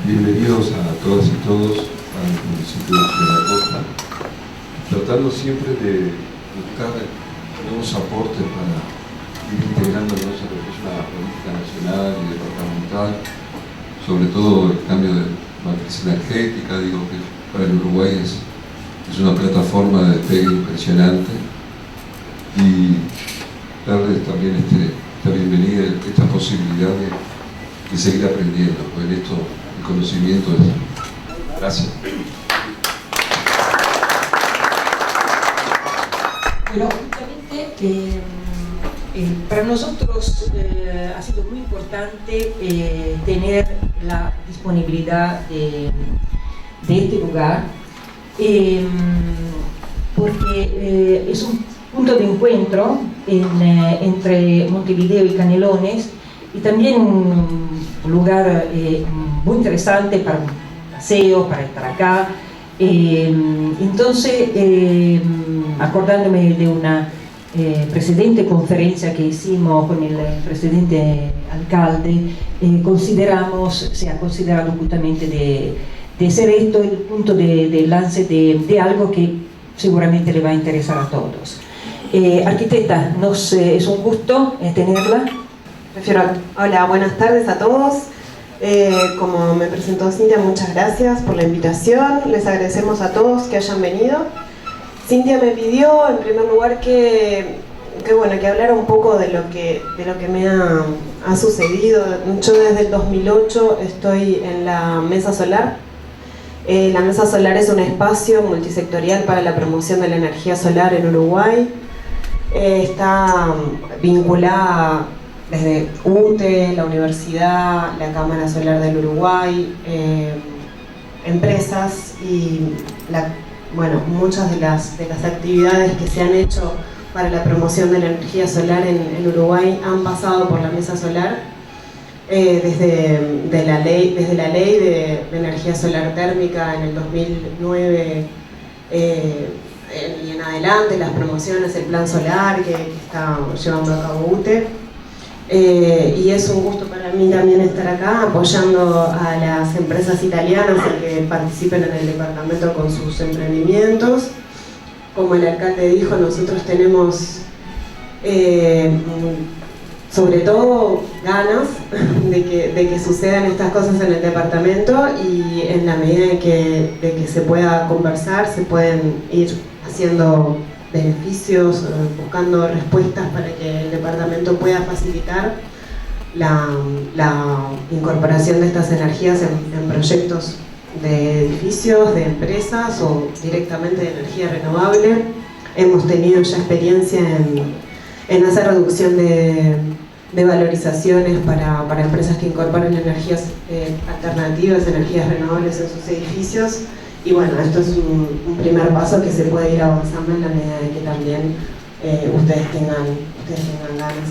Bienvenidos a todas y todos al municipio de la Costa, tratando siempre de buscar nuevos aportes para ir integrándonos a lo que es una política nacional y departamental, sobre todo el cambio de matriz energética. Digo que para el Uruguay es una plataforma de despegue impresionante, y darles también esta bienvenida, esta posibilidad de seguir aprendiendo, porque en esto el conocimiento es... Gracias. Bueno, justamente para nosotros ha sido muy importante tener la disponibilidad de este lugar, porque es un punto de encuentro entre Montevideo y Canelones, y también un lugar muy interesante para un paseo, para estar acá. Entonces, acordándome de una precedente conferencia que hicimos con el presidente alcalde, se ha considerado justamente de ser esto el punto de lance de algo que seguramente le va a interesar a todos. Arquitecta, es un gusto tenerla. Hola, buenas tardes a todos. Como me presentó Cintia, muchas gracias por la invitación. Les agradecemos a todos que hayan venido. Cintia me pidió, en primer lugar, que hablara un poco de lo que me ha sucedido. Yo desde el 2008 estoy en la Mesa Solar. La Mesa Solar es un espacio multisectorial para la promoción de la energía solar en Uruguay. Está vinculada desde UTE, la universidad, la Cámara Solar del Uruguay, empresas y muchas de las actividades que se han hecho para la promoción de la energía solar en Uruguay han pasado por la Mesa Solar, desde la ley de energía solar térmica en el 2009 y en adelante, las promociones, el plan solar que está llevando a cabo UTE. Y es un gusto para mí también estar acá apoyando a las empresas italianas a que participen en el departamento con sus emprendimientos. Como el alcalde dijo, nosotros tenemos sobre todo ganas de que sucedan estas cosas en el departamento, y en la medida de que se pueda conversar, se pueden ir haciendo beneficios, buscando respuestas para que el departamento pueda facilitar la incorporación de estas energías en proyectos de edificios, de empresas o directamente de energía renovable. Hemos tenido ya experiencia en hacer reducción de valorizaciones para empresas que incorporen energías alternativas, energías renovables en sus edificios. Y bueno, esto es un primer paso que se puede ir avanzando en la medida de que también ustedes tengan ganas.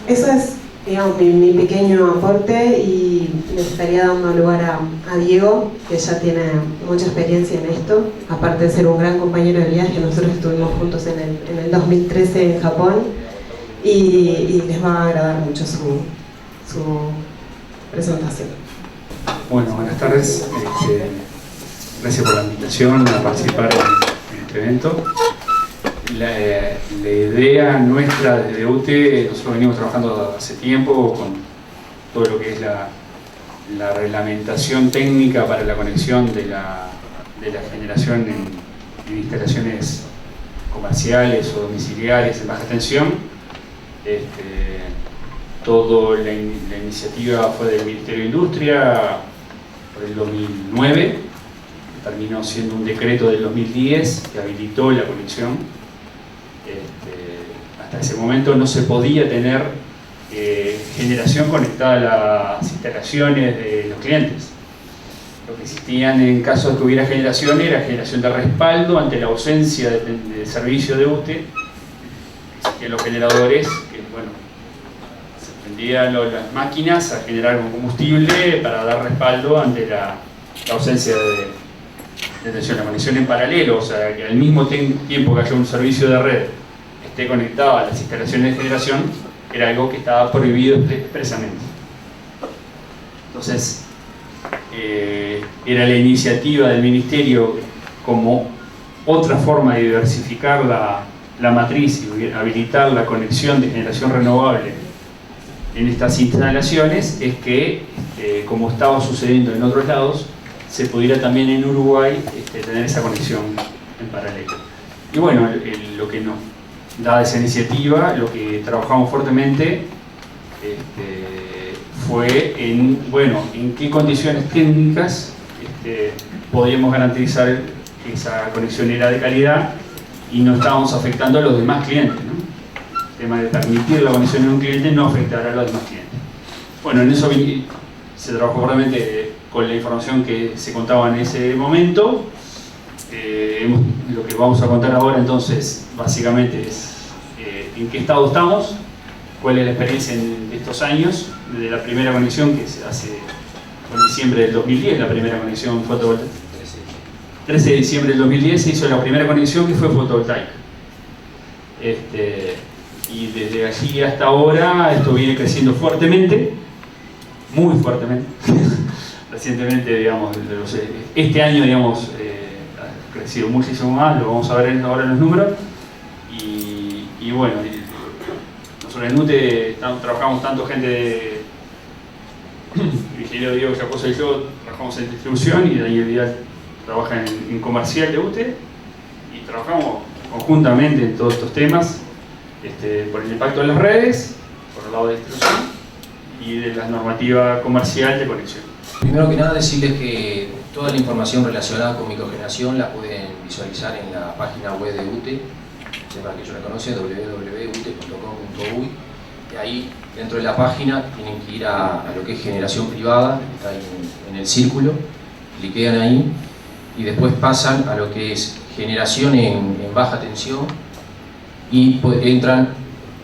Eso es, digamos, mi pequeño aporte, y le estaría dando lugar a Diego, que ya tiene mucha experiencia en esto. Aparte de ser un gran compañero de viaje, nosotros estuvimos juntos en el 2013 en Japón, y les va a agradar mucho su presentación. Bueno, buenas tardes. Gracias por la invitación a participar en este evento. La idea nuestra desde UTE, nosotros venimos trabajando hace tiempo con todo lo que es la reglamentación técnica para la conexión de la generación en instalaciones comerciales o domiciliares en baja tensión. Toda la iniciativa fue del Ministerio de Industria por el 2009, terminó siendo un decreto del 2010 que habilitó la conexión. Hasta ese momento no se podía tener generación conectada a las instalaciones de los clientes. Lo que existían en caso de que hubiera generación era generación de respaldo ante la ausencia de servicio de UTE. Existían los generadores que, bueno, se tendrían las máquinas a generar un combustible para dar respaldo ante la ausencia de tensión. La conexión en paralelo, o sea, que al mismo tiempo que haya un servicio de red esté conectado a las instalaciones de generación, era algo que estaba prohibido expresamente. Entonces, era la iniciativa del Ministerio como otra forma de diversificar la matriz y habilitar la conexión de generación renovable en estas instalaciones, es que, como estaba sucediendo en otros lados, se pudiera también en Uruguay tener esa conexión en paralelo. Y bueno, lo que nos da esa iniciativa, lo que trabajamos fuertemente, fue en qué condiciones técnicas podíamos garantizar que esa conexión era de calidad y no estábamos afectando a los demás clientes, ¿no? El tema de permitir la conexión de un cliente no afectará a los demás clientes. Bueno, en eso se trabajó realmente con la información que se contaba en ese momento. Lo que vamos a contar ahora entonces básicamente es en qué estado estamos, cuál es la experiencia en estos años, desde la primera conexión que se hace en diciembre del 2010, la primera conexión fotovoltaica. 13 de diciembre del 2010 se hizo la primera conexión que fue fotovoltaica. Y desde allí hasta ahora esto viene creciendo fuertemente, muy fuertemente. Recientemente, digamos, este año, digamos, ha crecido muchísimo más, lo vamos a ver ahora en los números. Y bueno, nosotros en UTE trabajamos tanto gente de el ingeniero Diego Yacosa y yo trabajamos en distribución, y Daniel Vidal trabaja en comercial de UTE, y trabajamos conjuntamente en todos estos temas, por el impacto de las redes, por el lado de distribución y de la normativa comercial de conexión. Primero que nada, decirles que toda la información relacionada con microgeneración la pueden visualizar en la página web de UTE, para que yo la conoce, www.ute.com.uy, y ahí dentro de la página tienen que ir a lo que es generación privada, que está ahí en el círculo, cliquean ahí y después pasan a lo que es generación en baja tensión, y entran,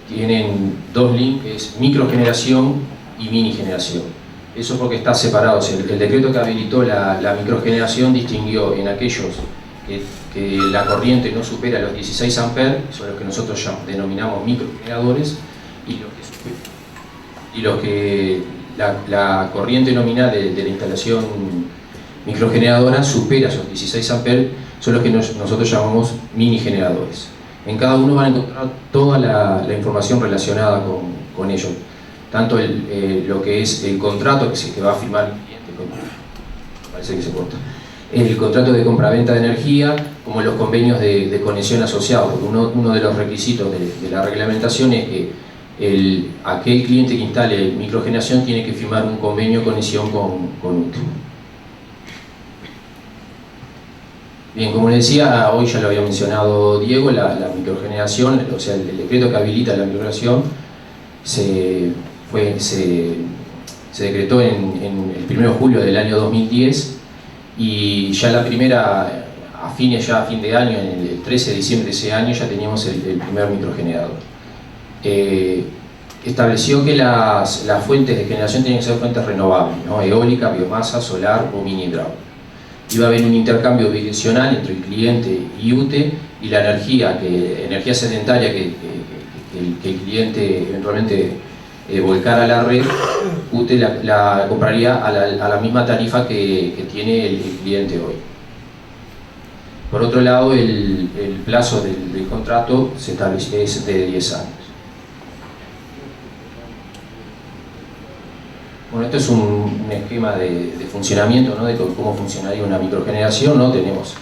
tienen dos links, que es microgeneración y mini generación. Eso porque está separado. O sea, el decreto que habilitó la microgeneración distinguió en aquellos que la corriente no supera los 16 amperes, son los que nosotros ya denominamos microgeneradores, y los que la corriente nominal de la instalación microgeneradora supera esos 16 amperes, son los que nosotros llamamos mini generadores. En cada uno van a encontrar toda la información relacionada con ellos, tanto lo que es el contrato que va a firmar el cliente, parece que se corta, el contrato de compraventa de energía, como los convenios de conexión asociados, porque uno de los requisitos de la reglamentación es que aquel cliente que instale microgeneración tiene que firmar un convenio de conexión con UTE. Bien, como les decía, hoy ya lo había mencionado Diego, la microgeneración, o sea, el decreto que habilita la microgeneración se decretó en el 1 de julio del año 2010, y ya la primera, a fin de año, el 13 de diciembre de ese año, ya teníamos el primer microgenerador. Estableció que las fuentes de generación tenían que ser fuentes renovables, ¿no? Eólica, biomasa, solar o mini hidráulica. Iba a haber un intercambio bidireccional entre el cliente y UTE, y la energía sedentaria que el cliente eventualmente volcara a la red, UTE la compraría a la misma tarifa que tiene el cliente hoy. Por otro lado, el plazo del contrato se establece es de 10 años. Bueno, esto es un esquema de funcionamiento, ¿no? De cómo funcionaría una microgeneración, ¿no? Tenemos,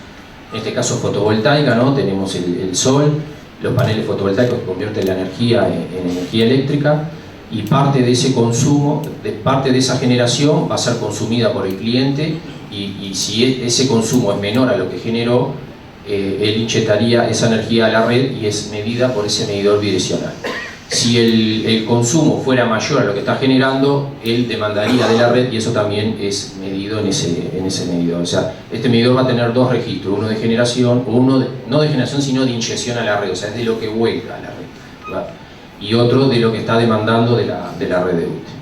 en este caso, fotovoltaica, ¿no? Tenemos el sol, los paneles fotovoltaicos que convierten la energía en energía eléctrica, y parte de ese consumo, parte de esa generación va a ser consumida por el cliente, y si ese consumo es menor a lo que generó, él inyectaría esa energía a la red y es medida por ese medidor bidireccional. Si el consumo fuera mayor a lo que está generando, él demandaría de la red, y eso también es medido en ese medidor. O sea, este medidor va a tener dos registros, uno de generación, no de generación, sino de inyección a la red, o sea, es de lo que vuelca a la red, ¿verdad? y otro de lo que está demandando de la red de UTE.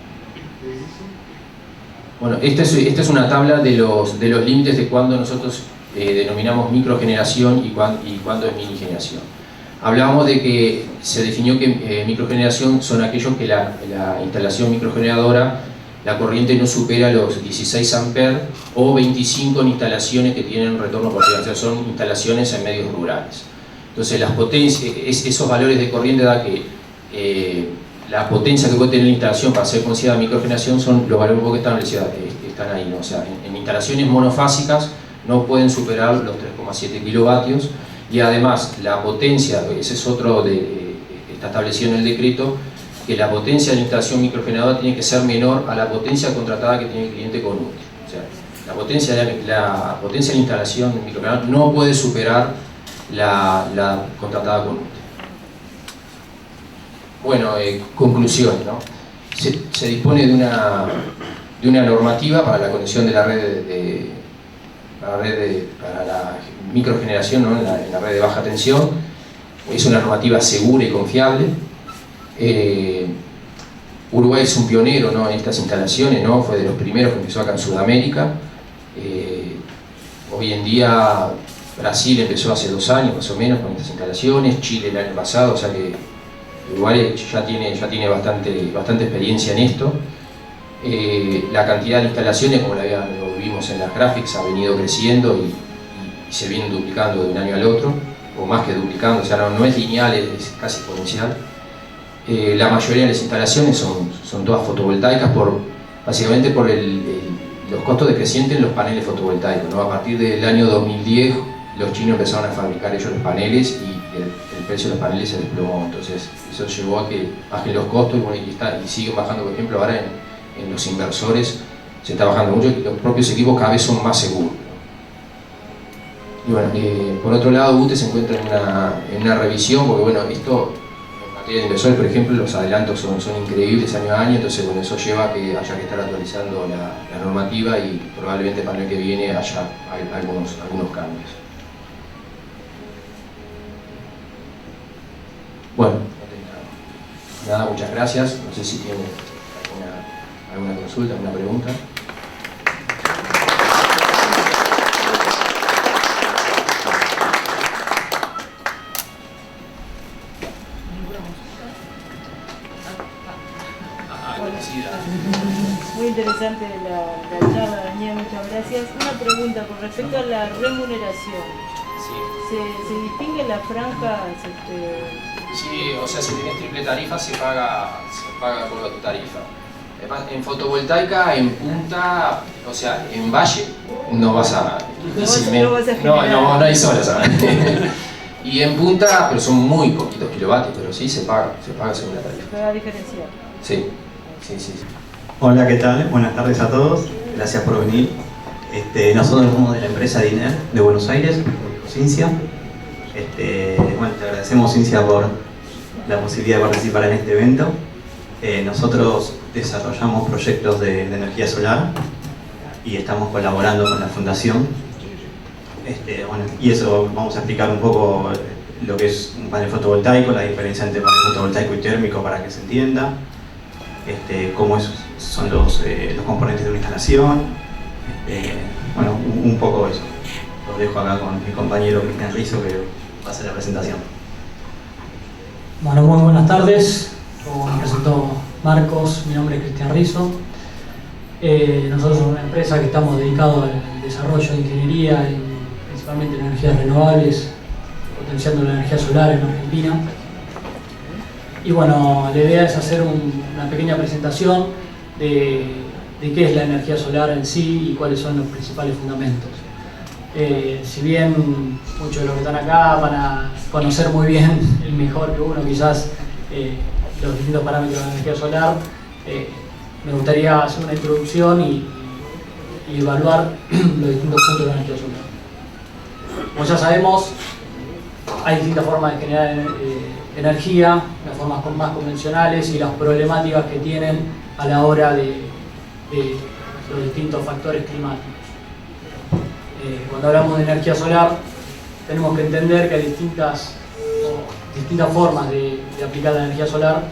Bueno, esta es una tabla de los límites de cuando nosotros denominamos microgeneración y cuando es minigeneración. Hablábamos de que se definió que microgeneración son aquellos que la instalación microgeneradora, la corriente no supera los 16 amperes o 25 en instalaciones que tienen retorno potencial, son instalaciones en medios rurales. Entonces las potencias, esos valores de corriente da que la potencia que puede tener la instalación para ser considerada microgeneración son los valores que están ahí, ¿no? O sea, en instalaciones monofásicas no pueden superar los 3,7 kilovatios, y además la potencia, ese es otro está establecido en el decreto, que la potencia de la instalación microgeneradora tiene que ser menor a la potencia contratada que tiene el cliente con UTE. O sea, la potencia de la instalación microgeneradora no puede superar la contratada con UTE. Bueno, conclusiones, ¿no? Se dispone de una normativa para la conexión de la red para la microgeneración, ¿no? en la red de baja tensión. Es una normativa segura y confiable. Uruguay es un pionero, ¿no? en estas instalaciones, ¿no? Fue de los primeros que empezó acá en Sudamérica. Hoy en día Brasil empezó hace 2 años más o menos con estas instalaciones, Chile el año pasado, o sea que Uruguay ya tiene bastante experiencia en esto. La cantidad de instalaciones, como lo vimos en las gráficas, ha venido creciendo y se vienen duplicando de un año al otro, o más que duplicando, o sea, no es lineal, es casi exponencial. La mayoría de las instalaciones son todas fotovoltaicas, básicamente por los costos decrecientes en los paneles fotovoltaicos, ¿no? A partir del año 2010 los chinos empezaron a fabricar ellos los paneles y el precio de los paneles se desplomó, entonces eso llevó a que bajen los costos y siguen bajando. Por ejemplo, ahora en los inversores se está bajando mucho y los propios equipos cada vez son más seguros, ¿no? Y bueno, por otro lado, UTE se encuentra en una revisión, porque bueno, esto en materia de inversores, por ejemplo, los adelantos son increíbles año a año, entonces bueno, eso lleva a que haya que estar actualizando la normativa y probablemente para el año que viene haya algunos cambios. Bueno, nada, muchas gracias. No sé si tiene alguna consulta, alguna pregunta. Muy interesante la charla, Daniel, muchas gracias. Una pregunta con respecto a la remuneración. Sí. ¿Se distingue las franjas? Sí, o sea, si tenés triple tarifa se paga por tu tarifa. Además, en fotovoltaica, en punta, o sea, en valle, no vas a... No hay sol, ¿sabes? Y en punta, pero son muy poquitos kilovatios, pero sí se paga según la tarifa. ¿Se paga diferencial? Sí. Hola, ¿qué tal? Buenas tardes a todos. Gracias por venir. Nosotros somos de la empresa DINER de Buenos Aires, Cincia. Bueno, te agradecemos, Cincia, por la posibilidad de participar en este evento. Nosotros desarrollamos proyectos de energía solar y estamos colaborando con la Fundación. Bueno, y eso vamos a explicar un poco lo que es un panel fotovoltaico, la diferencia entre panel fotovoltaico y térmico para que se entienda. Cómo son los componentes de una instalación, bueno, un poco eso. Los dejo acá con mi compañero Cristian Rizo, que va a hacer la presentación. Bueno, muy buenas tardes. Como me presentó Marcos, mi nombre es Cristian Rizo. Nosotros somos una empresa que estamos dedicados al desarrollo de ingeniería, principalmente en energías renovables, potenciando la energía solar en Argentina. Y bueno, la idea es hacer una pequeña presentación de qué es la energía solar en sí y cuáles son los principales fundamentos. Si bien muchos de los que están acá van a conocer muy bien, el mejor que uno quizás, los distintos parámetros de la energía solar, me gustaría hacer una introducción y evaluar los distintos puntos de la energía solar. Como ya sabemos, hay distintas formas de generar energía, las formas más convencionales y las problemáticas que tienen a la hora de los distintos factores climáticos. Cuando hablamos de energía solar, tenemos que entender que hay distintas distintas formas de aplicar la energía solar,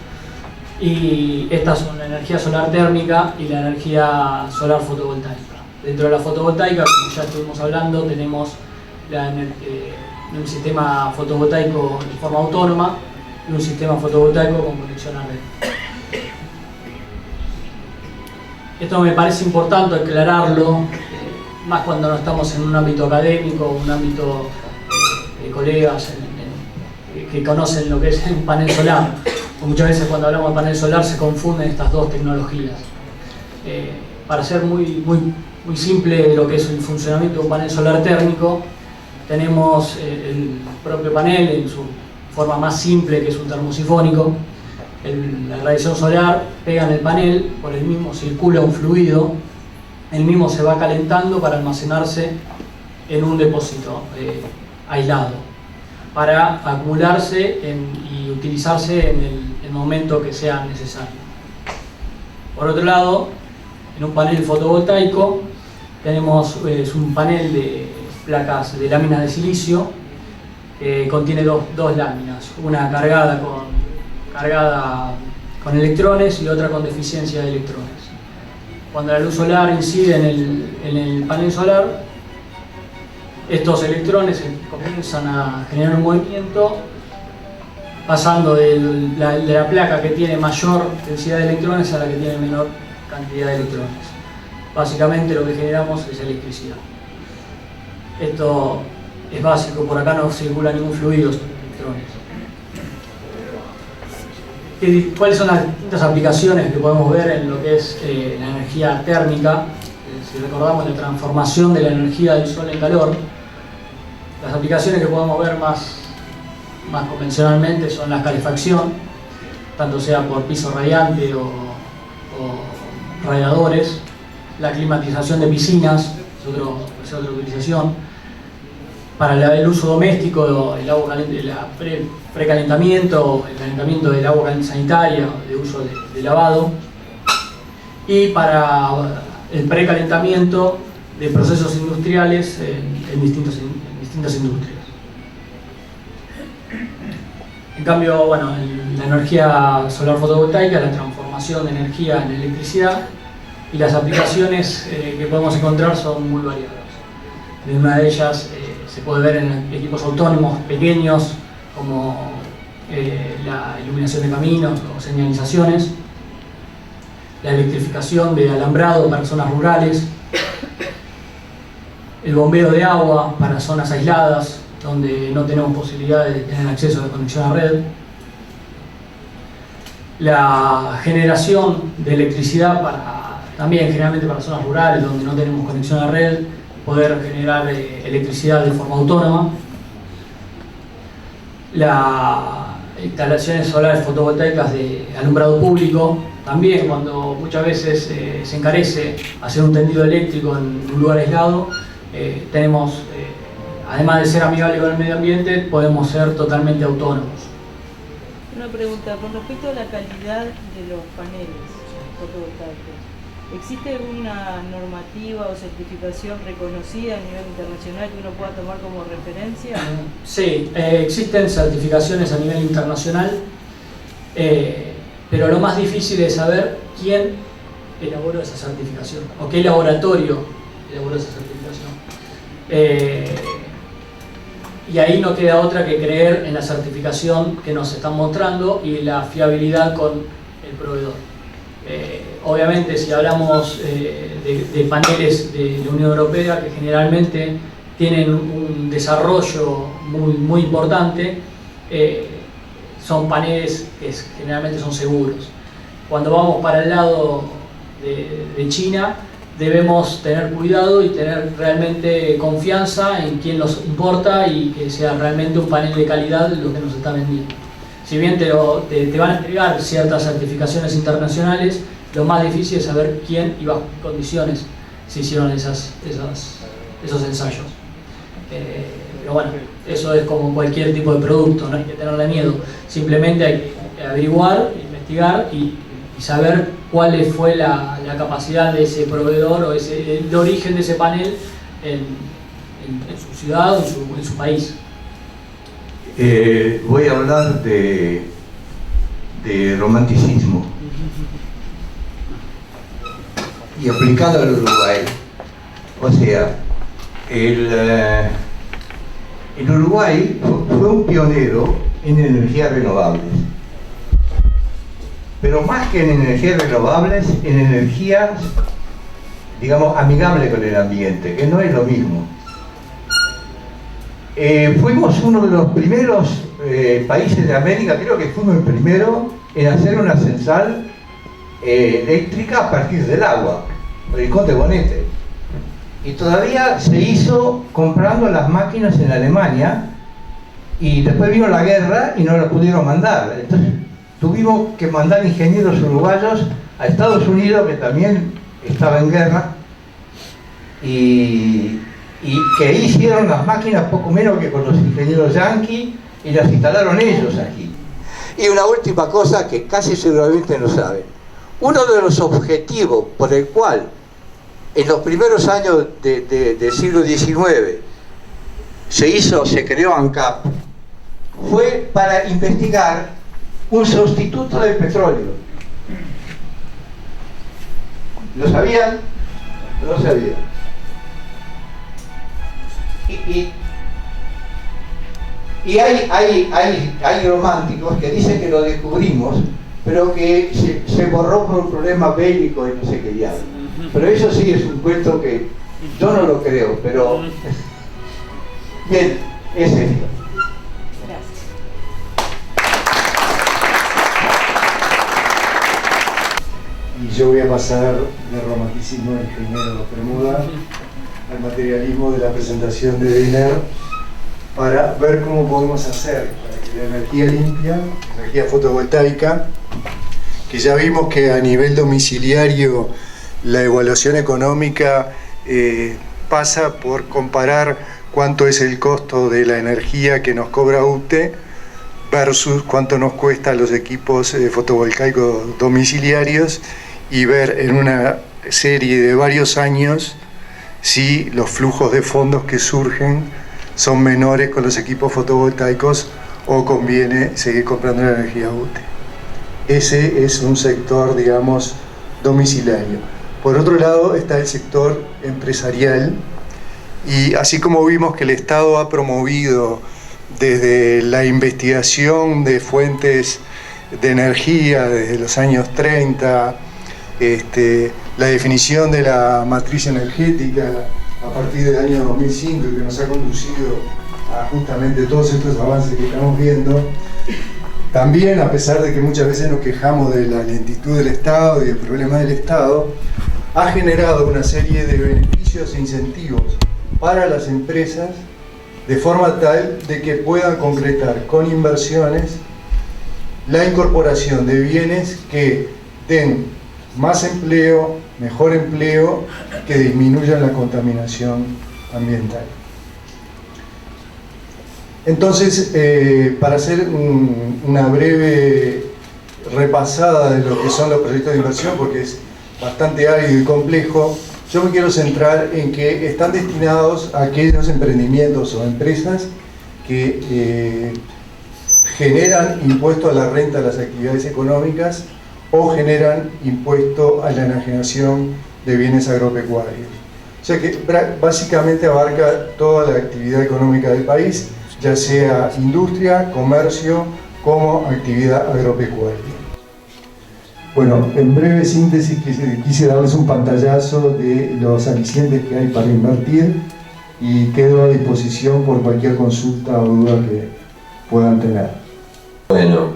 y estas son la energía solar térmica y la energía solar fotovoltaica. Dentro de la fotovoltaica, como ya estuvimos hablando, tenemos un sistema fotovoltaico de forma autónoma y un sistema fotovoltaico con conexión a red. Esto me parece importante aclararlo, más cuando no estamos en un ámbito académico, un ámbito de colegas que conocen lo que es un panel solar. Muchas veces cuando hablamos de panel solar se confunden estas dos tecnologías. Para ser muy simple lo que es el funcionamiento de un panel solar térmico, tenemos el propio panel en su forma más simple, que es un termosifónico. La radiación solar pega en el panel, por el mismo circula un fluido, el mismo se va calentando para almacenarse en un depósito aislado, para acumularse y utilizarse en el momento que sea necesario. Por otro lado, en un panel fotovoltaico tenemos un panel de placas de láminas de silicio que contiene dos láminas, una cargada con electrones y otra con deficiencia de electrones. Cuando la luz solar incide en el panel solar, estos electrones comienzan a generar un movimiento, pasando de la placa que tiene mayor densidad de electrones a la que tiene menor cantidad de electrones. Básicamente lo que generamos es electricidad. Esto es básico, por acá no circula ningún fluido de electrones. ¿Cuáles son las distintas aplicaciones que podemos ver en lo que es la energía térmica? Si recordamos la transformación de la energía del sol en calor, las aplicaciones que podemos ver más convencionalmente son la calefacción, tanto sea por piso radiante o radiadores, la climatización de piscinas es otra utilización, para el uso doméstico, el agua caliente, precalentamiento, el calentamiento del agua caliente sanitaria, de uso de lavado, y para el precalentamiento de procesos industriales en distintas industrias. En cambio, bueno, la energía solar fotovoltaica, la transformación de energía en electricidad, y las aplicaciones que podemos encontrar son muy variadas. Una de ellas se puede ver en equipos autónomos pequeños, como la iluminación de caminos o señalizaciones, la electrificación de alambrado para zonas rurales, el bombeo de agua para zonas aisladas donde no tenemos posibilidad de tener acceso a la conexión a red, la generación de electricidad también generalmente para zonas rurales donde no tenemos conexión a red, poder generar electricidad de forma autónoma, las instalaciones solares fotovoltaicas de alumbrado público, también cuando muchas veces se encarece hacer un tendido eléctrico en un lugar aislado, tenemos, además de ser amigables con el medio ambiente, podemos ser totalmente autónomos. Una pregunta, con respecto a la calidad de los paneles fotovoltaicos, ¿existe una normativa o certificación reconocida a nivel internacional que uno pueda tomar como referencia? Sí, existen certificaciones a nivel internacional, pero lo más difícil es saber quién elaboró esa certificación o qué laboratorio elaboró esa certificación. Y ahí no queda otra que creer en la certificación que nos están mostrando y la fiabilidad con el proveedor. Obviamente, si hablamos de paneles de la Unión Europea, que generalmente tienen un desarrollo muy importante, son paneles que generalmente son seguros. Cuando vamos para el lado de China, debemos tener cuidado y tener realmente confianza en quien los importa y que sea realmente un panel de calidad lo que nos está vendiendo. Si bien te van a entregar ciertas certificaciones internacionales, lo más difícil es saber quién y bajo qué condiciones se hicieron esos ensayos. Pero bueno, eso es como cualquier tipo de producto, no hay que tenerle miedo. Simplemente hay que averiguar, investigar y saber cuál fue la capacidad de ese proveedor o el origen de ese panel en su ciudad o en su país. Voy a hablar de romanticismo y aplicado al Uruguay. O sea, el Uruguay fue un pionero en energías renovables, pero más que en energías renovables, en energías, digamos, amigables con el ambiente, que no es lo mismo. Fuimos uno de los primeros países de América, creo que fuimos el primero en hacer una central eléctrica a partir del agua, Rincón de Bonete. Y todavía se hizo comprando las máquinas en Alemania, y después vino la guerra y no la pudieron mandar. Entonces tuvimos que mandar ingenieros uruguayos a Estados Unidos, que también estaba en guerra, y que hicieron las máquinas poco menos que con los ingenieros yanquis, y las instalaron ellos aquí. Y una última cosa que casi seguramente no saben: uno de los objetivos por el cual en los primeros años del siglo XIX se creó ANCAP fue para investigar un sustituto del petróleo. ¿Lo sabían? No lo sabían. Y hay románticos que dicen que lo descubrimos, pero que se borró por un problema bélico y no sé qué diablo. Pero eso sí es un cuento que yo no lo creo, pero bien, es esto. Gracias. Y yo voy a pasar del romanticismo del ingeniero Bermuda al materialismo de la presentación de Diner, para ver cómo podemos hacer para que la energía limpia, energía fotovoltaica, que ya vimos que a nivel domiciliario la evaluación económica pasa por comparar cuánto es el costo de la energía que nos cobra UTE versus cuánto nos cuesta los equipos fotovoltaicos domiciliarios, y ver en una serie de varios años si los flujos de fondos que surgen son menores con los equipos fotovoltaicos o conviene seguir comprando la energía UTE. Ese es un sector, digamos, domiciliario. Por otro lado está el sector empresarial, y así como vimos que el Estado ha promovido desde la investigación de fuentes de energía desde los años 30, la definición de la matriz energética a partir del año 2005, que nos ha conducido a justamente todos estos avances que estamos viendo. También, a pesar de que muchas veces nos quejamos de la lentitud del Estado y del problema del Estado, ha generado una serie de beneficios e incentivos para las empresas, de forma tal de que puedan concretar con inversiones la incorporación de bienes que den más empleo, mejor empleo, que disminuyan la contaminación ambiental. Entonces, para hacer una breve repasada de lo que son los proyectos de inversión, porque es bastante árido y complejo, yo me quiero centrar en que están destinados a aquellos emprendimientos o empresas que generan impuesto a la renta de las actividades económicas o generan impuesto a la enajenación de bienes agropecuarios. O sea que básicamente abarca toda la actividad económica del país, ya sea industria, comercio, como actividad agropecuaria. Bueno, en breve síntesis quise darles un pantallazo de los alicientes que hay para invertir, y quedo a disposición por cualquier consulta o duda que puedan tener. Bueno,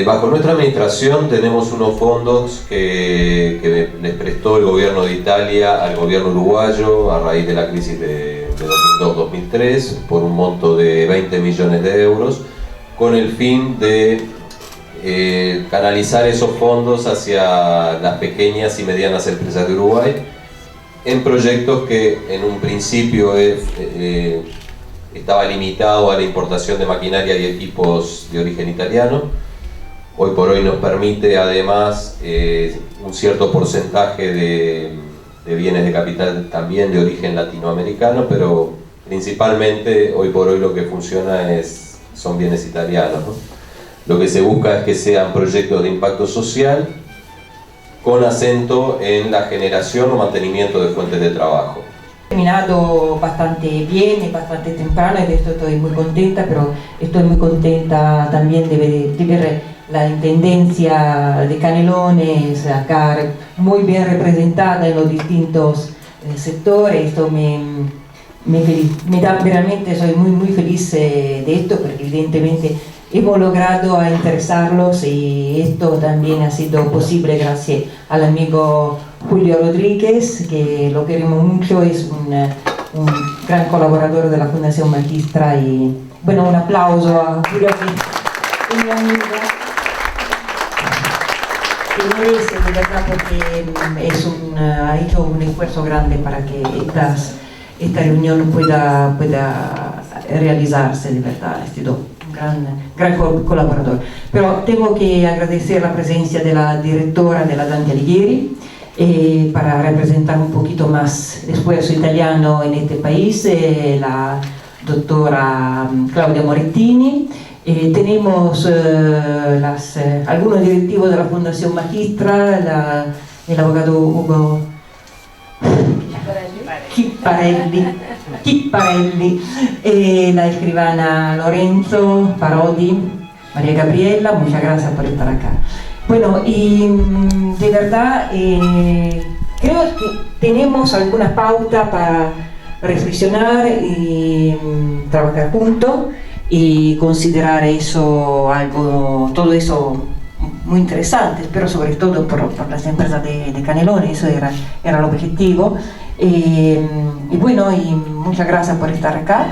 bajo nuestra administración tenemos unos fondos que les prestó el gobierno de Italia al gobierno uruguayo a raíz de la crisis de 2002-2003 por un monto de 20 millones de euros, con el fin de canalizar esos fondos hacia las pequeñas y medianas empresas de Uruguay en proyectos que en un principio estaba limitado a la importación de maquinaria y equipos de origen italiano. Hoy por hoy nos permite además un cierto porcentaje de bienes de capital también de origen latinoamericano, pero principalmente hoy por hoy lo que funciona es son bienes italianos, ¿no? Lo que se busca es que sean proyectos de impacto social con acento en la generación o mantenimiento de fuentes de trabajo. Terminado bastante bien y bastante temprano, y de esto estoy muy contenta, pero estoy muy contenta también de ver la intendencia de Canelones acá muy bien representada en los distintos sectores. Esto me da realmente, soy muy feliz de esto, porque evidentemente hemos logrado interesarlos, y esto también ha sido posible gracias al amigo Julio Rodríguez, que lo queremos mucho, es un gran colaborador de la Fundación Magistra, y bueno, un aplauso a Julio, que es mi amigo, que merece de verdad, porque ha hecho un esfuerzo grande para que esta reunión pueda realizarse de verdad. Ha sido gran colaborador. Pero tengo que agradecer la presencia de la directora de la Dante Alighieri, para representar un poquito más el esfuerzo italiano en este país, la doctora Claudia Morettini. Tenemos algunos directivos de la Fundación Magistra, el abogado Ugo Chipparelli, la escribana Lorenzo Parodi, María Gabriela, muchas gracias por estar acá. Bueno, y de verdad creo que tenemos alguna pauta para reflexionar y trabajar juntos y considerar eso todo eso muy interesante, pero sobre todo por las empresas de Canelones. Eso era el objetivo. Y bueno, y muchas gracias por estar acá.